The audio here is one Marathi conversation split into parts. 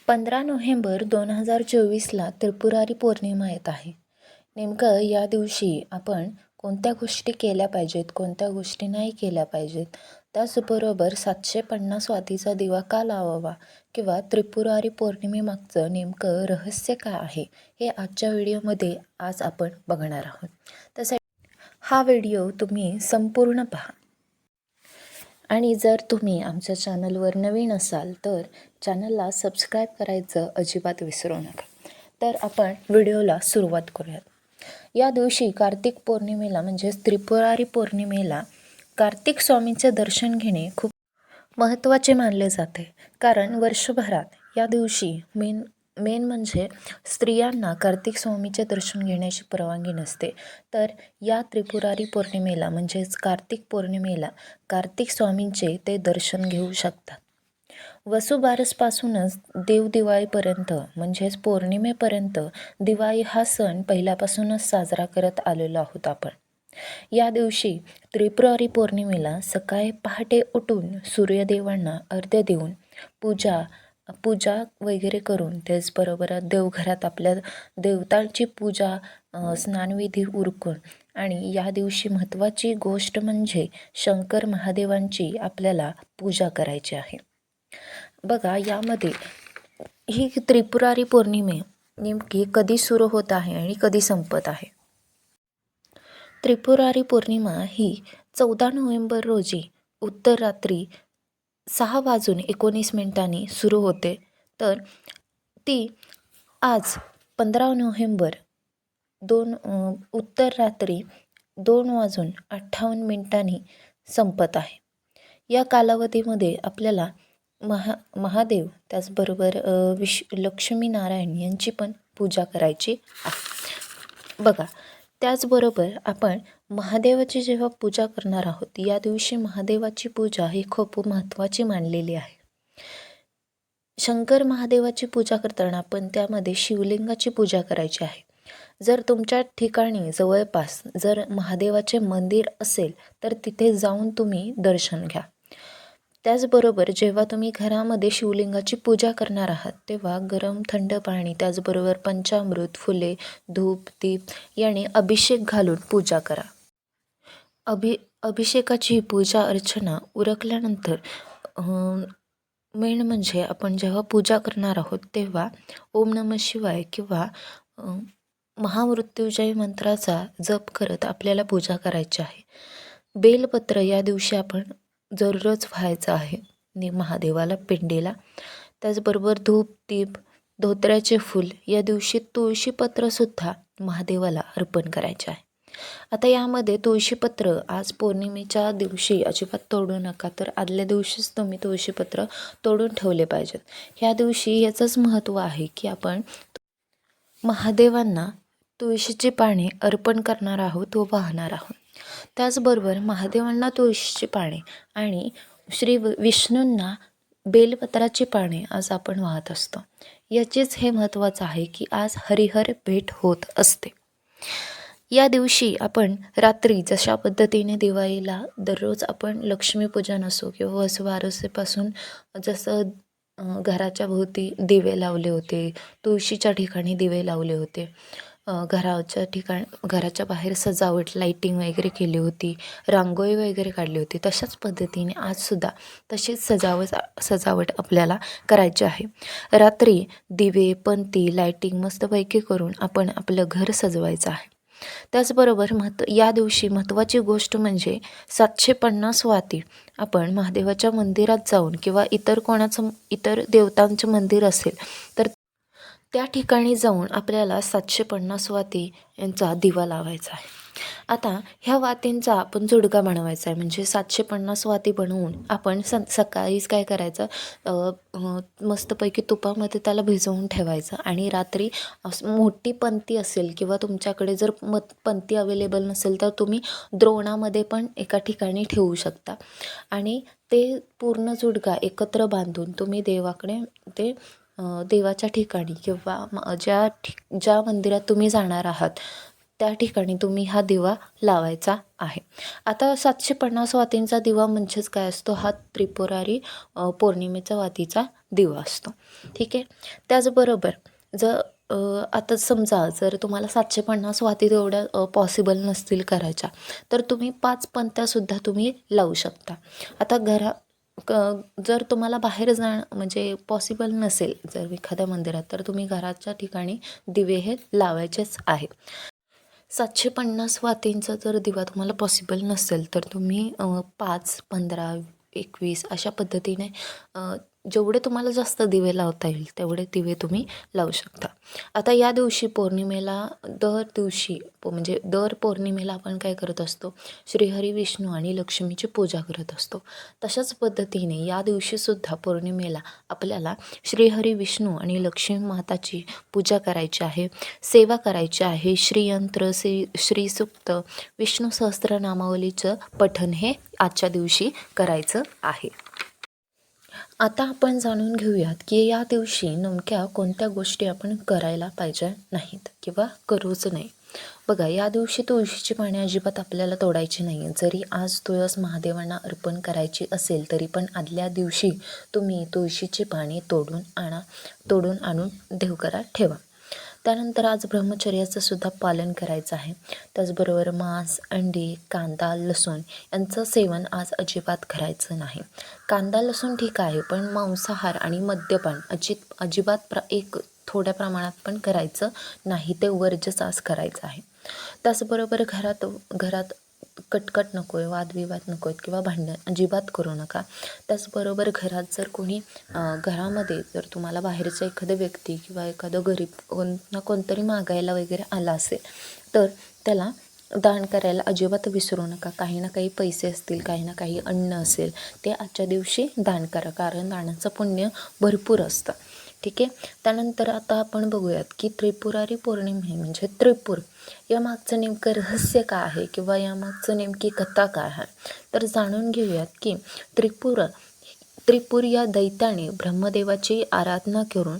15 नोव्हेंबर 2024ला त्रिपुरारी पौर्णिमा येत आहे. नेमकं या दिवशी आपण कोणत्या गोष्टी केल्या पाहिजेत, कोणत्या गोष्टी नाही केल्या पाहिजेत, त्याचबरोबर 750 वातीचा दिवा का लावावा किंवा त्रिपुरारी पौर्णिमेमागचं नेमकं रहस्य काय आहे, हे आजच्या व्हिडिओमध्ये आज आपण बघणार आहोत. त्यासाठी हा व्हिडिओ तुम्ही संपूर्ण पहा. आणि जर तुम्ही आमच्या चॅनलवर नवीन असाल तर चॅनलला सबस्क्राईब करायचं अजिबात विसरू नका. तर आपण व्हिडिओला सुरुवात करूयात. या दिवशी कार्तिक पौर्णिमेला म्हणजेच त्रिपुरारी पौर्णिमेला कार्तिक स्वामींचे दर्शन घेणे खूप महत्त्वाचे मानले जाते. कारण वर्षभरात या दिवशी मेन म्हणजे स्त्रियांना कार्तिक स्वामीचे दर्शन घेण्याची परवानगी नसते. तर या त्रिपुरारी पौर्णिमेला म्हणजेच कार्तिक पौर्णिमेला कार्तिक स्वामींचे ते दर्शन घेऊ शकतात. वसुबारसपासूनच देवदिवाळीपर्यंत म्हणजेच पौर्णिमेपर्यंत दिवाळी हा सण पहिल्यापासूनच साजरा करत आलेलो आहोत आपण. या दिवशी त्रिपुरारी पौर्णिमेला सकाळी पहाटे उठून सूर्यदेवांना अर्घ्य देऊन पूजा वगैरे करून त्याचबरोबर देवघरात आपल्या देवतांची पूजा स्नानविधी उरकून आणि या दिवशी महत्त्वाची गोष्ट म्हणजे शंकर महादेवांची आपल्याला पूजा करायची आहे. बघा, यामध्ये ही त्रिपुरारी पौर्णिमे नेमकी कधी सुरू होत आहे आणि कधी संपत आहे. त्रिपुरारी पौर्णिमा ही 14 नोव्हेंबर रोजी उत्तर रात्री 6:19 सुरू होते. तर ती आज 15 नोव्हेंबर उत्तर रात्री 2:58 संपत आहे. या कालावधीमध्ये आपल्याला महादेव त्याचबरोबर लक्ष्मीनारायण यांची पण पूजा करायची आहे. बघा, त्याचबरोबर आपण महादेवाची जेव्हा पूजा करणार आहोत, या दिवशी महादेवाची पूजा ही खूप महत्त्वाची मानलेली आहे. शंकर महादेवाची पूजा करताना आपण त्यामध्ये शिवलिंगाची पूजा करायची आहे. जर तुमच्या ठिकाणी जवळपास जर महादेवाचे मंदिर असेल तर तिथे जाऊन तुम्ही दर्शन घ्या. त्याचबरोबर जेव्हा तुम्ही घरामध्ये शिवलिंगाची पूजा करणार आहात तेव्हा गरम थंड पाणी त्याचबरोबर पंचामृत, फुले, धूप, दीप याने अभिषेक घालून पूजा करा. अभिषेकाची पूजा अर्चना उरकल्यानंतर मेन म्हणजे आपण जेव्हा पूजा करणार आहोत तेव्हा ओम नमः शिवाय किंवा महामृत्युंजय मंत्राचा जप करत आपल्याला पूजा करायची आहे. बेलपत्र या दिवशी आपण दररोज व्हायचं आहे महादेवाला, पिंडीला. त्याचबरोबर धूप, दीप, धोत्र्याचे फूल या दिवशी तुळशीपत्रसुद्धा महादेवाला अर्पण करायचे आहे. आता यामध्ये तुळशीपत्र आज पौर्णिमेच्या दिवशी अजिबात तोडू नका, तर आदल्या दिवशीच तुम्ही तुळशीपत्र तोडून ठेवले पाहिजेत. ह्या दिवशी याचंच महत्त्व आहे की आपण महादेवांना तुळशीची पाने अर्पण करणार आहोत व वाहणार आहोत. त्याचबरोबर महादेवांना तुळशीची पाने आणि श्री विष्णूंना बेलपत्राची पाने आज आपण वाहत असतो. याचेच हे महत्त्वाचं आहे की आज हरिहर भेट होत असते. या दिवशी आपण रात्री जशा पद्धतीने दिवाळीला दररोज आपण लक्ष्मीपूजन असो किंवा वसुबारसेपासून जसं घराच्या भोवती दिवे लावले होते, तुळशीच्या ठिकाणी दिवे लावले होते, घराच्या बाहेर सजावट लाईटिंग वगैरे केली होती, रांगोळी वगैरे काढली होती, तशाच पद्धतीने आजसुद्धा तशीच सजावट आपल्याला करायची आहे. रात्री दिवे, पणती, लाईटिंग मस्तपैकी करून आपण आपलं घर सजवायचं आहे. त्याचबरोबर या दिवशी महत्त्वाची गोष्ट म्हणजे 750 वाती आपण महादेवाच्या मंदिरात जाऊन किंवा इतर देवतांचं मंदिर असेल तर त्या ठिकाणी जाऊन आपल्याला 750 वाती यांचा दिवा लावायचा आहे. आता ह्या वातींचा आपण जुडगा बनवायचा आहे. म्हणजे 750 वाती बनवून आपण सकाळीच काय करायचं, मस्तपैकी तुपामध्ये त्याला भिजवून ठेवायचं आणि रात्री मोठी पंती असेल किंवा तुमच्याकडे जर पंती अवेलेबल नसेल तर तुम्ही द्रोणामध्ये पण एका ठिकाणी ठेवू शकता आणि ते पूर्ण जुडगा एकत्र बांधून तुम्ही देवाकडे देवाच्या ठिकाणी किंवा ज्या मंदिरात तुम्ही जाणार आहात त्या ठिकाणी तुम्ही हा दिवा लावायचा आहे. आता 750 वातींचा दिवा म्हणजेच काय असतो, हा त्रिपुरारी पौर्णिमेचा वातीचा दिवा असतो. ठीक आहे. त्याचबरोबर जर आता समजा जर तुम्हाला 750 वाती तेवढ्या पॉसिबल नसतील करायच्या, तर तुम्ही 5 पंत्यासुद्धा तुम्ही लावू शकता. आता जर तुम्हाला बाहेर जाणं म्हणजे पॉसिबल नसेल जर एखाद्या मंदिरात, तर तुम्ही घराच्या ठिकाणी दिवे हे लावायचेच आहे. 750 वातींचा जर दिवा तुम्हाला पॉसिबल नसेल, तर तुम्ही 5, 15, 21 अशा पद्धतीने जेवढे तुम्हाला जास्त दिवे लावता येईल तेवढे दिवे तुम्ही लावू शकता. आता या दिवशी पौर्णिमेला म्हणजे दर पौर्णिमेला आपण काय करत असतो, श्रीहरी विष्णू आणि लक्ष्मीची पूजा करत असतो. तशाच पद्धतीने या दिवशीसुद्धा पौर्णिमेला आपल्याला श्रीहरी विष्णू आणि लक्ष्मी माताची पूजा करायची आहे, सेवा करायची आहे. श्रीयंत्र, श्रीसूक्त, विष्णू सहस्त्रनामावलीचं पठण हे आजच्या दिवशी करायचं आहे. आता आपण जाणून घेऊयात की या दिवशी नेमक्या कोणत्या गोष्टी आपण करायला पाहिजे नाहीत किंवा करूच नाही. बघा, या दिवशी तुळशीची पाने अजिबात आपल्याला तोडायची नाही. जरी आज तुळस महादेवांना अर्पण करायची असेल, तरी पण आदल्या दिवशी तुम्ही तुळशीची पाने तोडून आणून देवघरात ठेवा. त्यानंतर आज ब्रह्मचर्याचं सुद्धा पालन करायचं आहे. त्याचबरोबर मांस, अंडी, कांदा, लसूण यांचं सेवन आज अजिबात करायचं नाही. कांदा लसूण ठीक आहे, पण मांसाहार आणि मद्यपान अजिबात थोड्या प्रमाणात पण करायचं नाही, ते वर्जच आज करायचं आहे. त्याचबरोबर घरात कटकट नको आहे, वादविवाद नको आहेत किंवा भांडण अजिबात करू नका. त्याचबरोबर घरात जर कोणी घरामध्ये जर तुम्हाला बाहेरचा एखादा व्यक्ती किंवा एखादं गरीब कोणतरी मागायला वगैरे आला असेल, तर त्याला दान करायला अजिबात विसरू नका. काही ना काही पैसे असतील, काही ना काही अन्न असेल, ते आजच्या दिवशी दान करा, कारण दानाचं पुण्य भरपूर असतं. ठीक आहे. त्यानंतर आता आपण बघूयात की त्रिपुरारी पौर्णिमा म्हणजे त्रिपूर यामागचं नेमकं रहस्य काय आहे किंवा यामागचं नेमकी कथा काय आहे, तर जाणून घेऊयात की त्रिपूर या दैत्याने ब्रह्मदेवाची आराधना करून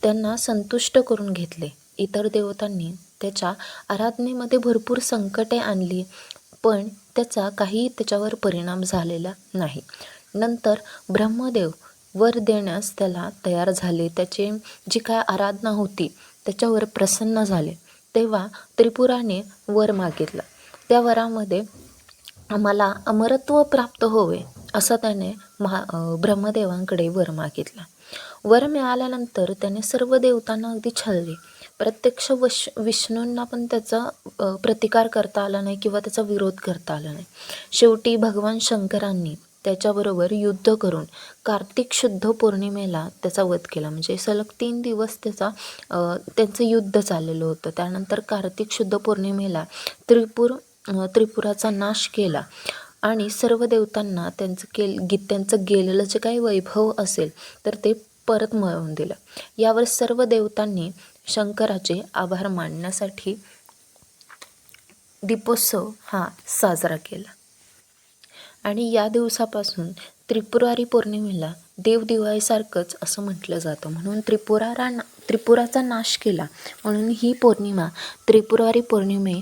त्यांना संतुष्ट करून घेतले. इतर देवतांनी त्याच्या आराधनेमध्ये भरपूर संकटे आणली, पण त्याच्यावर परिणाम झालेला नाही. नंतर ब्रह्मदेव वर देण्यास त्याला तयार झाले. त्याची जी काय आराधना होती त्याच्यावर प्रसन्न झाले. तेव्हा त्रिपुराने वर मागितला. त्या वरामध्ये आम्हाला अमरत्व प्राप्त होवे असं त्याने ब्रह्मदेवांकडे वर मागितला. वर मिळाल्यानंतर त्याने सर्व देवतांना अगदी छळले. प्रत्यक्ष विष्णूंना पण त्याचा प्रतिकार करता आला नाही किंवा त्याचा विरोध करता आला नाही. शेवटी भगवान शंकरांनी त्याच्याबरोबर युद्ध करून कार्तिक शुद्ध पौर्णिमेला त्याचा वध केला. म्हणजे सलग 3 दिवस त्यांचं युद्ध चाललेलं होतं. त्यानंतर कार्तिक शुद्ध पौर्णिमेला त्रिपुराचा नाश केला आणि सर्व देवतांना त्यांचं गेलेलं जे काही वैभव असेल तर ते परत मिळवून दिलं. यावर सर्व देवतांनी शंकराचे आभार मानण्यासाठी दीपोत्सव हा साजरा केला. आणि या दिवसापासून त्रिपुरारी पौर्णिमेला देवदिवाळीसारखंच असं म्हटलं जातं. म्हणून त्रिपुराचा नाश केला म्हणून ही पौर्णिमा त्रिपुरारी पौर्णिमे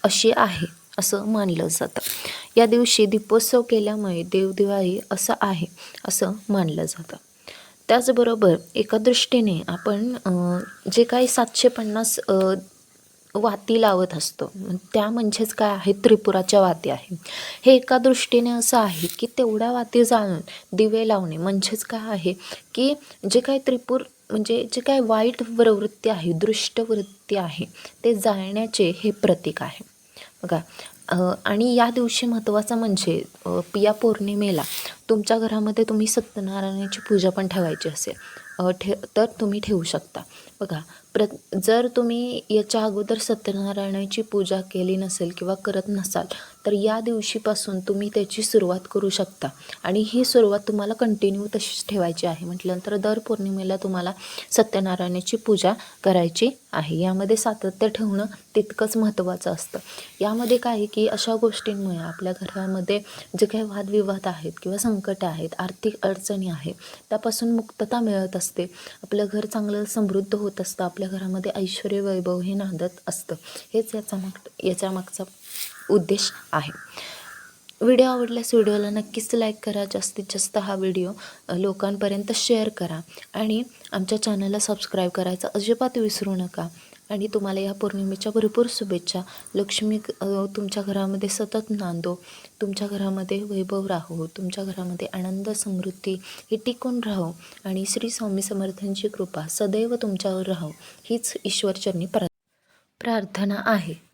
अशी आहे असं मानलं जातं. या दिवशी दीपोत्सव केल्यामुळे देवदिवाळी असं आहे असं मानलं जातं. त्याचबरोबर एका दृष्टीने आपण जे काही 750 वाती लावत असतो, त्या म्हणजेच काय आहे, त्रिपुराच्या वाती आहे. हे एका दृष्टीने असं आहे की तेवढ्या वाती जाळून दिवे लावणे म्हणजेच काय आहे की जे काही म्हणजे जे काही वाईट प्रवृत्ती आहे, दृष्ट वृत्ती आहे, ते जाळण्याचे हे प्रतीक आहे. बघा, आणि या दिवशी महत्त्वाचं म्हणजे या पौर्णिमेला तुमच्या घरामध्ये तुम्ही सत्यनारायणाची पूजा पण ठेवायची असेल तर तुम्ही ठेवू शकता. बघा, जर तुम्ही याच्या अगोदर सत्यनारायणाची पूजा केली नसेल किंवा करत नसाल, तर या दिवशीपासून तुम्ही त्याची सुरुवात करू शकता आणि ही सुरुवात तुम्हाला कंटिन्यू तशीच ठेवायची आहे. म्हटल्यानंतर दर पौर्णिमेला तुम्हाला सत्यनारायणाची पूजा करायची आहे. यामध्ये सातत्य ठेवणं तितकंच महत्त्वाचं असतं. यामध्ये काय आहे की अशा गोष्टींमुळे आपल्या घरामध्ये जे काही वादविवाद आहेत किंवा संकट आहेत, आर्थिक अडचणी आहेत, त्यापासून मुक्तता मिळत असते, आपलं घर चांगलं समृद्ध होत असतं, आपल्या घरामध्ये ऐश्वर्य वैभव हे नांदत असतं. हेच याच्या मागचा उद्देश आहे. व्हिडिओ आवडल्यास व्हिडिओला नक्कीच लाईक करा, जास्तीत जास्त हा व्हिडिओ लोकांपर्यंत शेअर करा आणि आमच्या चॅनलला सबस्क्राईब करायचं अजिबात विसरू नका. आणि तुम्हाला या पौर्णिमेच्या भरपूर शुभेच्छा. लक्ष्मी तुमच्या घरामध्ये सतत नांदो, तुमच्या घरामध्ये वैभव राहो, तुमच्या घरामध्ये आनंद समृद्धी ही टिकून राहो आणि श्री स्वामी समर्थांची कृपा सदैव तुमच्यावर राहो हीच ईश्वरचरणी प्रार्थना आहे.